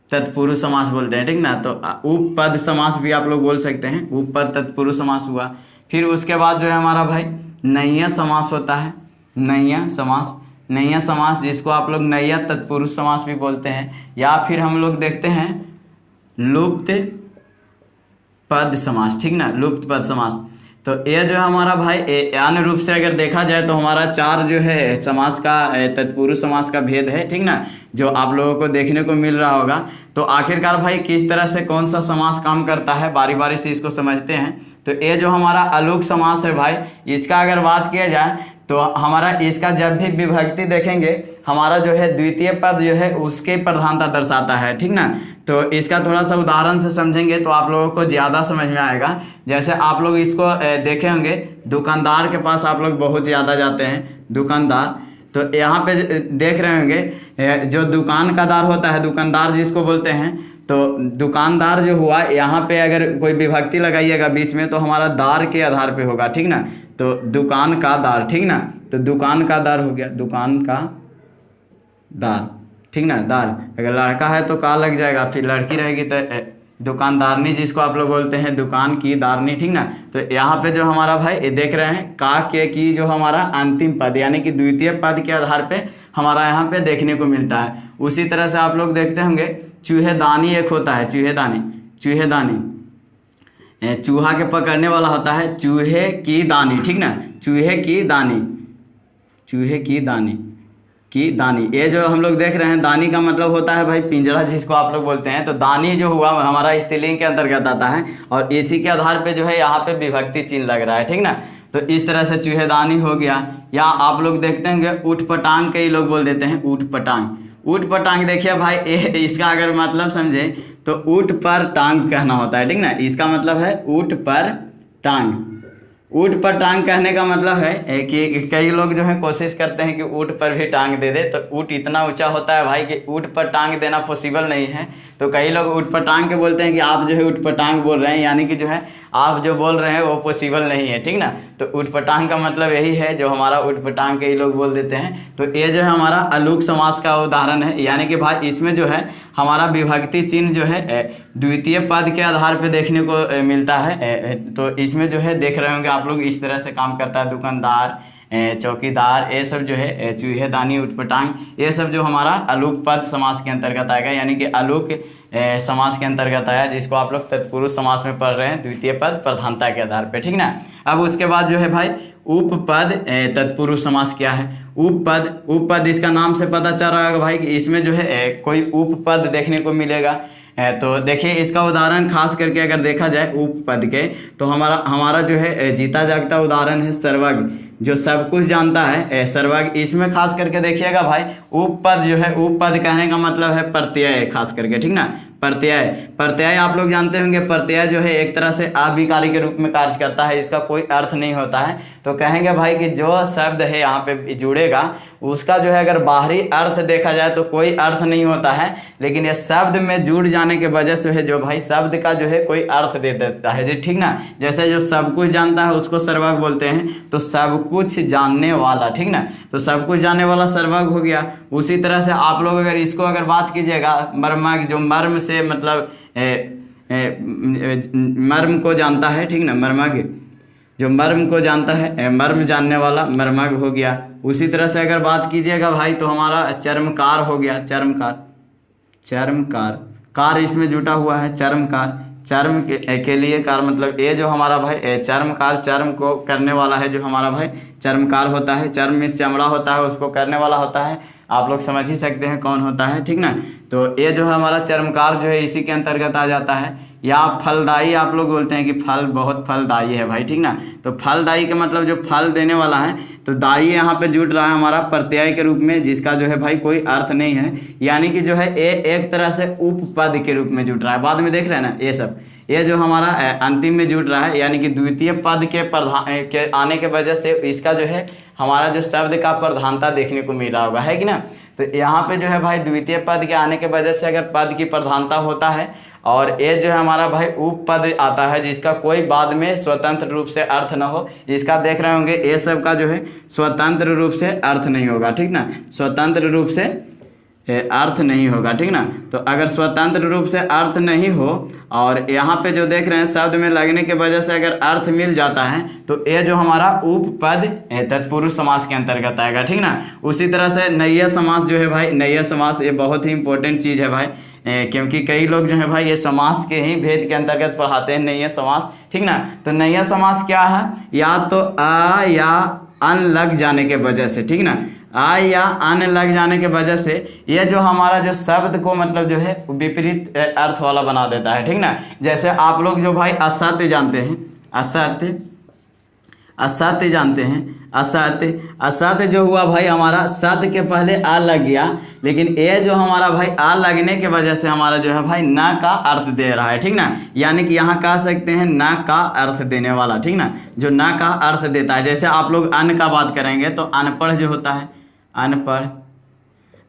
तत्पुरुष समास बोलते हैं, ठीक ना। तो उपपद समास भी आप लोग बोल सकते हैं, उपपद तत्पुरुष समास हुआ। फिर उसके बाद जो है हमारा भाई नैया समास होता है, नैया समास, नैया समास जिसको आप लोग नैया तत्पुरुष समास भी बोलते हैं। या फिर हम लोग देखते हैं लुप्त पद समास, ठीक ना, लुप्त पद समास। तो ये जो है हमारा भाई अन्य रूप से अगर देखा जाए तो हमारा 4 जो है समास का तत्पुरुष समास का भेद है, ठीक ना, जो आप लोगों को देखने को मिल रहा होगा। तो आखिरकार भाई किस तरह से कौन सा समास काम करता है बारी बारी से इसको समझते हैं। तो ये जो हमारा अलूक समास है भाई, इसका अगर बात किया जाए तो हमारा इसका जब भी विभक्ति देखेंगे हमारा जो है द्वितीय पद जो है उसके प्रधानता दर्शाता है, ठीक ना। तो इसका थोड़ा सा उदाहरण से समझेंगे तो आप लोगों को ज़्यादा समझ में आएगा। जैसे आप लोग इसको देखे होंगे, दुकानदार के पास आप लोग बहुत ज़्यादा जाते हैं, दुकानदार। तो यहाँ पे देख रहे होंगे जो दुकान का दार होता है, दुकानदार जिसको बोलते हैं, तो दुकानदार जो हुआ यहाँ पे अगर कोई विभक्ति लगाइएगा बीच में तो हमारा दार के आधार पे होगा, ठीक ना। तो दुकान का दार, ठीक ना, तो दुकान का दार हो गया, दुकान का दार, ठीक ना, दार। अगर लड़का है तो का लग जाएगा, फिर लड़की रहेगी तो दुकानदारनी जिसको आप लोग बोलते हैं दुकान की दारनी, ठीक ना। तो यहाँ पे जो हमारा भाई ये देख रहे हैं का के की जो हमारा अंतिम पद यानी कि द्वितीय पद के आधार पे हमारा यहाँ पे देखने को मिलता है। उसी तरह से आप लोग देखते होंगे चूहेदानी एक होता है, चूहेदानी चूहा के पकड़ने वाला होता है चूहे की दानी, ठीक ना, चूहे की दानी। ये जो हम लोग देख रहे हैं दानी का मतलब होता है भाई पिंजरा जिसको आप लोग बोलते हैं। तो दानी जो हुआ हमारा स्त्रीलिंग के अंतर्गत आता है और इसी के आधार पे जो है यहाँ पे विभक्ति चिन्ह लग रहा है, ठीक ना। तो इस तरह से चूहेदानी हो गया। या आप लोग देखते होंगे ऊट पटांग, कई लोग बोल देते हैं ऊट पटांग। देखिए भाई इसका अगर मतलब समझे तो ऊट पर टांग कहना होता है, ठीक ना। इसका मतलब है ऊट पर टांग कहने का मतलब है कि कई लोग जो है कोशिश करते हैं कि ऊँट पर भी टांग दे दे। तो ऊँट इतना ऊंचा होता है भाई कि ऊँट पर टांग देना पॉसिबल नहीं है। तो कई लोग ऊँट पर टांग के बोलते हैं कि आप जो है ऊँट पर टांग बोल रहे हैं, यानी कि जो है आप जो बोल रहे हैं वो पॉसिबल नहीं है, ठीक ना। तो ऊँट पर टांग का मतलब यही है जो हमारा ऊँट पर टांग कई लोग बोल देते हैं। तो ये जो है हमारा अलूक समास का उदाहरण है, यानी कि भाई इसमें जो है हमारा विभक्ति चिन्ह जो है द्वितीय पद के आधार पे देखने को मिलता है। तो इसमें जो है देख रहे होंगे आप लोग इस तरह से काम करता है दुकानदार, चौकीदार, ये सब जो है चूहेदानी, ऊटपटांग, ये सब जो हमारा अलूक पद समास के अंतर्गत आएगा, यानी कि अलूक समास के अंतर्गत आया, जिसको आप लोग तत्पुरुष समास में पढ़ रहे हैं द्वितीय पद प्रधानता के आधार पे, ठीक ना। अब उसके बाद जो है भाई उपपद तत्पुरुष समास क्या है। उपपद इसका नाम से पता चल रहा है भाई कि इसमें जो है कोई उपपद देखने को मिलेगा। तो देखिए इसका उदाहरण खास करके अगर देखा जाए उपपद के, तो हमारा जो है जीता जागता उदाहरण है सर्वज्ञ, जो सब कुछ जानता है सर्वज्ञ। इसमें खास करके देखिएगा भाई उपपद जो है, उपपद कहने का मतलब है प्रत्यय, खास करके, ठीक ना। प्रत्यय आप लोग जानते होंगे, प्रत्यय जो है एक तरह से अभिकारी के रूप में कार्य करता है, इसका कोई अर्थ नहीं होता है। तो कहेंगे भाई कि जो शब्द है यहाँ पे जुड़ेगा उसका जो है अगर बाहरी अर्थ देखा जाए तो कोई अर्थ नहीं होता है, लेकिन ये शब्द में जुड़ जाने के वजह से है जो भाई शब्द का जो है कोई अर्थ दे देता है जी, ठीक ना। जैसे जो सब कुछ जानता है उसको सर्वज्ञ बोलते हैं, तो सब कुछ जानने वाला, ठीक ना। तो सब कुछ जानने वाला सर्वज्ञ हो गया। उसी तरह से आप लोग अगर इसको अगर बात कीजिएगा मर्मज्ञ, जो मर्म से मतलब मर्म को जानता है, ठीक ना, मर्मज्ञ जो मर्म को जानता है, मर्म जानने वाला मर्मज्ञ हो गया। उसी तरह से अगर बात कीजिएगा भाई तो हमारा चर्मकार हो गया, चर्मकार कार इसमें जुटा हुआ है, चर्म के लिए कार, मतलब ये जो हमारा भाई चर्मकार, चर्म को करने वाला है जो हमारा भाई चर्मकार होता है। चर्म में चमड़ा होता है उसको करने वाला होता है, आप लोग समझ ही सकते हैं कौन होता है, ठीक ना। तो ये जो है हमारा चर्मकार जो है इसी के अंतर्गत आ जाता है। या फलदायी आप लोग बोलते हैं कि फल बहुत फलदायी है भाई, ठीक ना। तो फलदायी का मतलब जो फल देने वाला है, तो दायी यहाँ पे जुट रहा है हमारा प्रत्यय के रूप में, जिसका जो है भाई कोई अर्थ नहीं है, यानी कि जो है ये एक तरह से उपपद के रूप में जुट रहा है। बाद में देख रहे हैं ना ये सब, ये जो हमारा अंतिम में जुट रहा है, यानी कि द्वितीय पद के आने के वजह से इसका जो है हमारा जो शब्द का प्रधानता देखने को मिल रहा होगा, है कि ना। तो यहाँ पे जो है भाई द्वितीय पद के आने के वजह से अगर पद की प्रधानता होता है, और ये जो है हमारा भाई उपपद आता है जिसका कोई बाद में स्वतंत्र रूप से अर्थ न हो, इसका देख रहे होंगे ये सब का जो है स्वतंत्र रूप से अर्थ नहीं होगा, ठीक ना, स्वतंत्र रूप से अर्थ नहीं होगा, ठीक ना। तो अगर स्वतंत्र रूप से अर्थ नहीं हो और यहाँ पे जो देख रहे हैं शब्द में लगने के वजह से अगर अर्थ मिल जाता है, तो ये जो हमारा उपपद तत्पुरुष समास के अंतर्गत आएगा, ठीक ना। उसी तरह से नैया समास जो है भाई, नैया समास ये बहुत ही इंपॉर्टेंट चीज़ है भाई, क्योंकि कई लोग जो है भाई ये समास के ही भेद के अंतर्गत पढ़ाते हैं नैया समास, ठीक ना। तो नैया समास क्या है, या तो आ या अन लग जाने के वजह से, ठीक ना, आ या अन लग जाने के वजह से ये जो हमारा जो शब्द को मतलब जो है विपरीत अर्थ वाला बना देता है, ठीक ना। जैसे आप लोग जो भाई असत्य जानते हैं, असत्य जानते हैं, असत्य जो हुआ भाई हमारा सत्य के पहले आ लग गया, लेकिन ये जो हमारा भाई आ लगने के वजह से हमारा जो है भाई ना का अर्थ दे रहा है, ठीक ना। यानी कि यहाँ कह सकते हैं ना का अर्थ देने वाला, ठीक ना, जो ना का अर्थ देता है। जैसे आप लोग अन का बात करेंगे तो अनपढ़ जो होता है,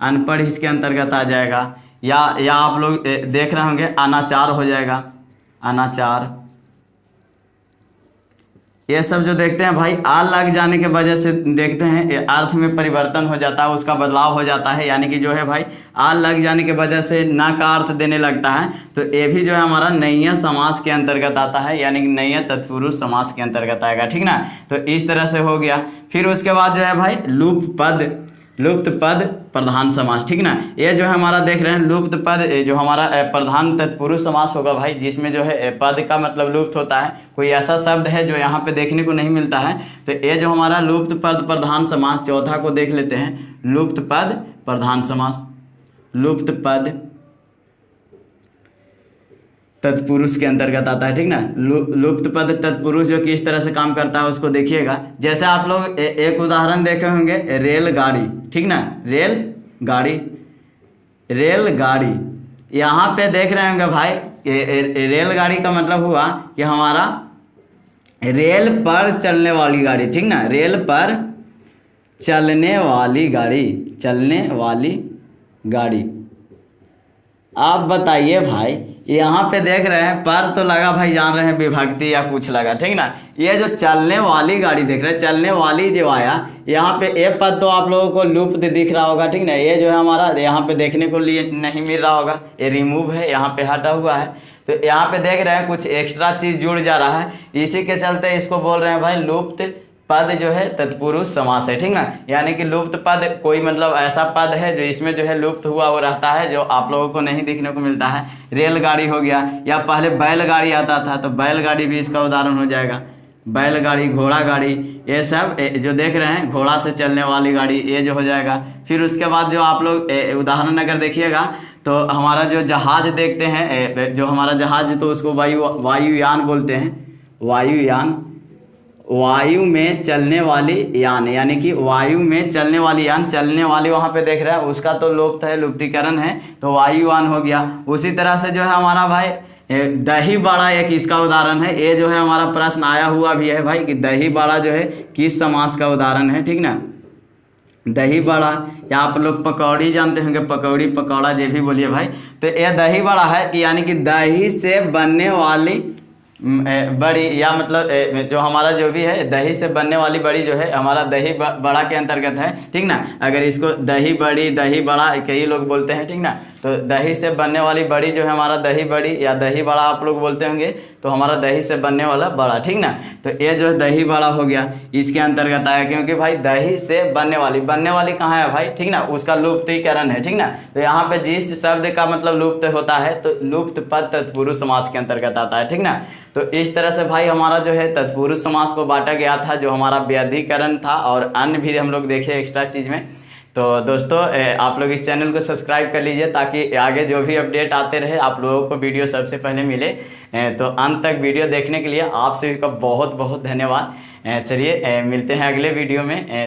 अनपढ़ इसके अंतर्गत आ जाएगा। या आप लोग देख रहे होंगे अनाचार हो जाएगा, ये सब जो देखते हैं भाई आ लग जाने के वजह से देखते हैं ये अर्थ में परिवर्तन हो जाता है, उसका बदलाव हो जाता है, यानी कि जो है भाई आ लग जाने की वजह से न का अर्थ देने लगता है। तो ये भी जो है हमारा नैया समास के अंतर्गत आता है, यानी कि नैया तत्पुरुष समास के अंतर्गत आएगा, ठीक ना। तो इस तरह से हो गया। फिर उसके बाद जो है भाई लुप्त पद प्रधान समास, ठीक ना। ये जो है हमारा देख रहे हैं लुप्त पद जो हमारा प्रधान तत्पुरुष समास होगा भाई, जिसमें जो है पद का मतलब लुप्त होता है, कोई ऐसा शब्द है जो यहाँ पे देखने को नहीं मिलता है। तो ये जो हमारा लुप्त पद प्रधान समास, चौथा को देख लेते हैं, लुप्त पद प्रधान समास। लुप्त पद तत्पुरुष के अंतर्गत आता है, ठीक ना। लुप्त पद तत्पुरुष जो किस तरह से काम करता है उसको देखिएगा। जैसे आप लोग एक उदाहरण देखे होंगे, रेलगाड़ी, ठीक ना। रेलगाड़ी यहाँ पे देख रहे होंगे भाई, रेलगाड़ी का मतलब हुआ कि हमारा रेल पर चलने वाली गाड़ी, ठीक ना। रेल पर चलने वाली गाड़ी। आप बताइए भाई, यहाँ पे देख रहे हैं पर तो लगा भाई, जान रहे हैं विभक्ति या कुछ लगा, ठीक ना। ये जो चलने वाली गाड़ी देख रहे हैं, चलने वाली जो आया, यहाँ पे ए पद तो आप लोगों को लुप्त दिख रहा होगा, ठीक ना। ये जो है हमारा यहाँ पे देखने को लिए नहीं मिल रहा होगा, ये रिमूव है, यहाँ पे हटा हुआ है। तो यहाँ पे देख रहे हैं कुछ एक्स्ट्रा चीज जुड़ जा रहा है, इसी के चलते इसको बोल रहे हैं भाई लुप्त पद जो है तत्पुरुष समास है, ठीक ना। यानी कि लुप्त पद कोई मतलब ऐसा पद है जो इसमें जो है लुप्त हुआ वो रहता है, जो आप लोगों को नहीं देखने को मिलता है। रेलगाड़ी हो गया, या पहले बैलगाड़ी आता था तो बैलगाड़ी भी इसका उदाहरण हो जाएगा। बैलगाड़ी, घोड़ा गाड़ी, ये सब जो देख रहे हैं घोड़ा से चलने वाली गाड़ी, ये जो हो जाएगा। फिर उसके बाद जो आप लोग उदाहरण अगर देखिएगा तो हमारा जो जहाज देखते हैं, जो हमारा जहाज तो उसको वायुयान बोलते हैं। वायु में चलने वाली यान, यानी कि वायु में चलने वाली यान, चलने वाली वहाँ पे देख रहे हैं उसका तो लुप्त है, लुप्तीकरण है, तो वायुयान हो गया। उसी तरह से जो है हमारा भाई दही बड़ा एक इसका उदाहरण है। ये जो है हमारा प्रश्न आया हुआ भी है भाई कि दही बड़ा जो है किस समास का उदाहरण है, ठीक ना। दही बड़ा, या आप लोग पकौड़ी जानते होंगे, पकौड़ी पकौड़ा जो भी बोलिए भाई। तो ये दही बड़ा है कि यानी कि दही से बनने वाली बड़ी, या मतलब जो हमारा जो भी है दही से बनने वाली बड़ी जो है हमारा दही बड़ा के अंतर्गत है, ठीक ना। अगर इसको दही बड़ी, दही बड़ा कई लोग बोलते हैं, ठीक ना। तो दही से बनने वाली बड़ी जो है हमारा दही बड़ी या दही बड़ा आप लोग बोलते होंगे, तो हमारा दही से बनने वाला बड़ा, ठीक ना। तो ये जो है दही बड़ा हो गया, इसके अंतर्गत आया, क्योंकि भाई दही से बनने वाली कहाँ है भाई, ठीक ना, उसका लुप्तीकरण है, ठीक ना। तो यहाँ पे जिस शब्द का मतलब लुप्त होता है तो लुप्त पद तत्पुरुष समास के अंतर्गत आता है, ठीक ना। तो इस तरह से भाई हमारा जो है तत्पुरुष समास को बांटा गया था, जो हमारा व्याधिकरण था, और अन्य भी हम लोग देखे एक्स्ट्रा चीज़ में। तो दोस्तों आप लोग इस चैनल को सब्सक्राइब कर लीजिए ताकि आगे जो भी अपडेट आते रहे आप लोगों को वीडियो सबसे पहले मिले। तो अंत तक वीडियो देखने के लिए आप सभी का बहुत बहुत धन्यवाद। चलिए मिलते हैं अगले वीडियो में।